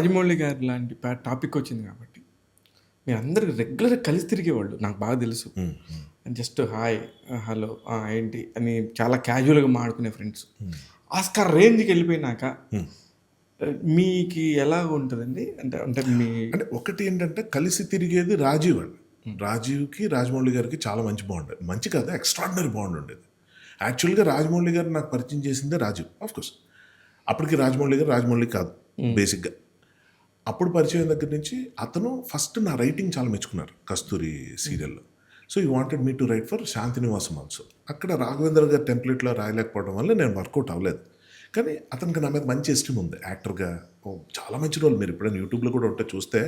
రాజమౌళి గారి లాంటి టాపిక్ వచ్చింది కాబట్టి మీరందరూ రెగ్యులర్గా కలిసి తిరిగేవాళ్ళు నాకు బాగా తెలుసు. జస్ట్ హాయ్, హలో, ఏంటి అని చాలా క్యాజువల్గా మాడుకునే ఫ్రెండ్స్. ఆస్కార్ రేంజ్కి వెళ్ళిపోయినాక మీకు ఎలా ఉంటుందండి? అంటే అంటే అంటే ఒకటి ఏంటంటే కలిసి తిరిగేది రాజీవ్ అండి. రాజీవ్కి రాజమౌళి గారికి చాలా మంచి బాండ్, మంచి కాదు ఎక్స్ట్రాడినరీ బాండ్ ఉండేది. యాక్చువల్గా రాజమౌళి గారు నాకు పరిచయం చేసిందే రాజీవ్. ఆఫ్కోర్స్ అప్పటికి రాజమౌళి గారు రాజమౌళి కాదు బేసిక్గా. అప్పుడు పరిచయం దగ్గర నుంచి అతను ఫస్ట్ నా రైటింగ్ చాలా మెచ్చుకున్నారు కస్తూరి సీరియల్లో. So you wanted me to right for Shanti Nivasam also. అక్కడ రాఘవేంద్ర గారి టెంప్లెట్లో రాయలేకపోవడం వల్ల నేను వర్కౌట్ అవ్వలేదు. కానీ అతనికి నా మీద మంచి ఎస్టీమ్ ఉంది యాక్టర్గా. చాలా మంచి రోల్, మీరు ఎప్పుడైనా యూట్యూబ్లో కూడా ఉంటే చూస్తే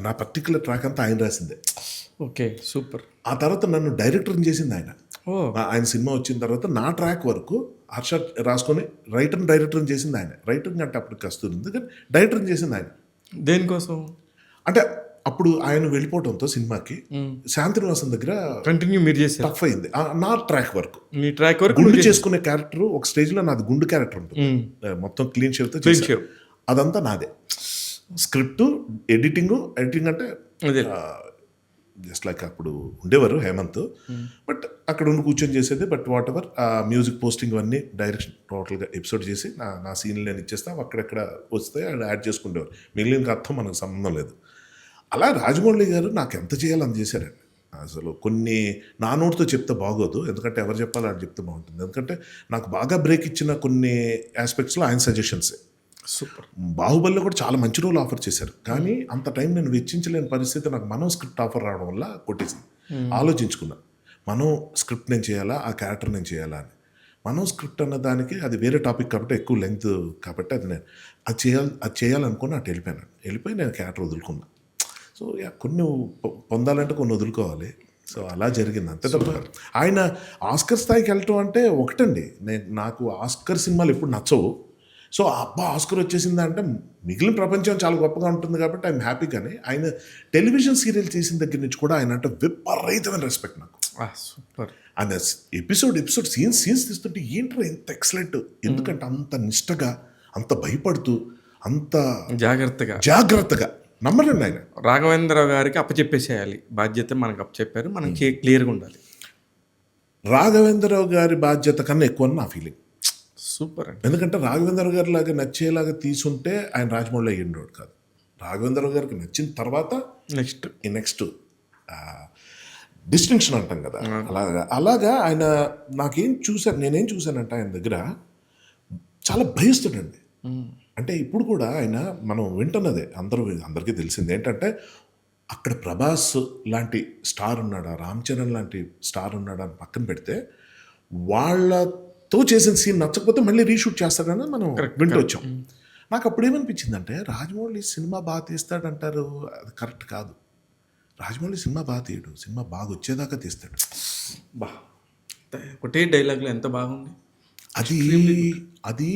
నా పర్టికులర్ ట్రాక్ అంతా ఆయన రాసిందే. Okay, super. ఆ తర్వాత నన్ను డైరెక్టర్ని చేసింది ఆయన. ఆయన సినిమా వచ్చిన తర్వాత నా ట్రాక్ వరకు హర్ష రాసుకొని రైటర్ని డైరెక్టర్ని చేసింది ఆయన. రైటర్ని అంటే అప్పుడు కస్తూరింది కానీ డైరెక్టర్ని చేసింది ఆయన. దేనికోసం అంటే అప్పుడు ఆయన వెళ్ళిపోవడంతో సినిమాకి శాంతినివాసం దగ్గర కంటిన్యూ మీరు చేసి టఫ్ అయింది నా ట్రాక్ వరకు. మీ ట్రాక్ వరకు గుండు చేసుకునే క్యారెక్టర్ ఒక స్టేజ్లో నాది గుండు క్యారెక్టర్ ఉంటుంది, మొత్తం క్లీన్ షేవ్తో చేసాను. అదంతా నాదే. స్క్రిప్ట్, ఎడిటింగ్ అంటే జస్ట్ లైక్ అప్పుడు ఉండేవారు హేమంత్, బట్ అక్కడ ఉండి కూర్చొని చేసేది. But what ever music posting అన్నీ డైరెక్షన్ టోటల్గా ఎపిసోడ్ చేసి నా సీన్లు నేను ఇచ్చేస్తాను. అక్కడెక్కడ వస్తే యాడ్ చేసుకుంటేవారు, మిగిలిన అర్థం మనకు సంబంధం లేదు. అలా రాజమౌళి గారు నాకు ఎంత చేయాలో అంత చేశారండి. అసలు కొన్ని నా నోటితో చెప్తే బాగోదు, ఎందుకంటే ఎవరు చెప్పాలో అది చెప్తే బాగుంటుంది. ఎందుకంటే నాకు బాగా బ్రేక్ ఇచ్చిన కొన్ని ఆస్పెక్ట్స్లో ఆయన సజెషన్సే. సూపర్. బాహుబలిలో కూడా చాలా మంచి రోల్ ఆఫర్ చేశారు, కానీ అంత టైం నేను వెచ్చించలేని పరిస్థితి. నాకు మనం స్క్రిప్ట్ ఆఫర్ రావడం వల్ల కొట్టేసింది. ఆలోచించుకున్నా, మనం స్క్రిప్ట్ నేను చేయాలా, ఆ క్యారెక్టర్ నేను చేయాలా అని. మనం స్క్రిప్ట్ అన్న దానికి అది వేరే టాపిక్ కాబట్టి ఎక్కువ లెంగ్త్ కాబట్టి అది నేను అది చేయాలనుకుని అటు వెళ్ళిపోయి నేను క్యారెక్టర్ వదులుకున్నా. సో కొన్ని పొందాలంటే కొన్ని వదులుకోవాలి. సో అలా జరిగింది, అంతే తప్ప ఆయన ఆస్కర్ స్థాయికి వెళ్ళటం అంటే ఒకటండి. నాకు ఆస్కర్ సినిమాలు ఎప్పుడు నచ్చవు. సో అబ్బా ఆస్కర్ వచ్చేసిందా అంటే మిగిలిన ప్రపంచం చాలా గొప్పగా ఉంటుంది కాబట్టి ఐఎమ్ హ్యాపీ. కానీ ఆయన టెలివిజన్ సీరియల్ చేసిన దగ్గర నుంచి కూడా ఆయన అంటే విపరీతమైన రెస్పెక్ట్ నాకు. సూపర్. ఆయన ఎపిసోడ్ సీన్స్ తీస్తుంటే ఏంటో ఎంత ఎక్సలెంట్. ఎందుకంటే అంత నిష్టగా, అంత భయపడుతూ, అంత జాగ్రత్తగా నమ్మరండి ఆయన. రాఘవేంద్రరావు గారికి అప్పచెప్పేసేయాలి బాధ్యత, మనకు అప్పచెప్పారు, మనం క్లియర్గా ఉండాలి. రాఘవేంద్రరావు గారి బాధ్యత కన్నా ఎక్కువ నా ఫీలింగ్. సూపర్ అండి. ఎందుకంటే రాఘవేంద్ర గారి లాగా నచ్చేలాగా తీసుంటే ఆయన రాజమౌళి అయ్యిండేవాడు కాదు. రాఘవేంద్రరావు గారికి నచ్చిన తర్వాత నెక్స్ట్ డిస్టింక్షన్ అంటాం కదా, అలాగా ఆయన నేనేం చూశానంటే ఆయన దగ్గర చాలా భయస్తుడండి. అంటే ఇప్పుడు కూడా ఆయన మనం వింటున్నదే అందరికీ తెలిసింది ఏంటంటే అక్కడ ప్రభాస్ లాంటి స్టార్ ఉన్నాడా, రామ్ చరణ్ లాంటి స్టార్ ఉన్నాడా అని పక్కన పెడితే వాళ్ళతో చేసిన సీన్ నచ్చకపోతే మళ్ళీ రీషూట్ చేస్తాడని మనం వింటూ వచ్చాం. నాకు అప్పుడు ఏమనిపించిందంటే రాజమౌళి సినిమా బాగా తీస్తాడంటారు, అది కరెక్ట్ కాదు. రాజమౌళి సినిమా బాగా తీయడు, సినిమా బాగా వచ్చేదాకా తీస్తాడు. ఒకటే డైలాగ్లో ఎంత బాగుంది అది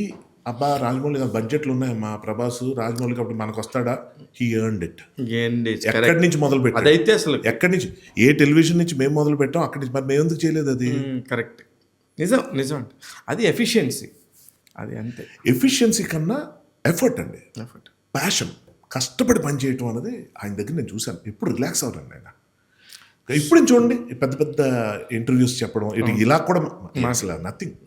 అబ్బా రాజమౌళి గారు బడ్జెట్లు ఉన్నాయి, మా ప్రభాస్ రాజమౌళి కాబట్టి మనకు వస్తాడా, హీ ఎర్న్డ్ ఇట్. ఎక్కడి నుంచి మొదలు పెట్టాడు, అదైతే అసలు ఎక్కడి నుంచి, ఏ టెలివిజన్ నుంచి మేము మొదలు పెట్టాం అక్కడి నుంచి, మరి మేము ఎందుకు చేయలేదు? అది కరెక్ట్, నిజం అంటే అది ఎఫిషియన్సీ. అది అంతే, ఎఫిషియన్సీ కన్నా ఎఫర్ట్ అండి, ప్యాషన్, కష్టపడి పని చేయటం అనేది ఆయన దగ్గర నేను చూశాను. ఎప్పుడు రిలాక్స్ అవ్వరండి ఆయన. ఇప్పుడు చూడండి పెద్ద పెద్ద ఇంటర్వ్యూస్ చెప్పడం, ఇలా కూడా అసలు నథింగ్.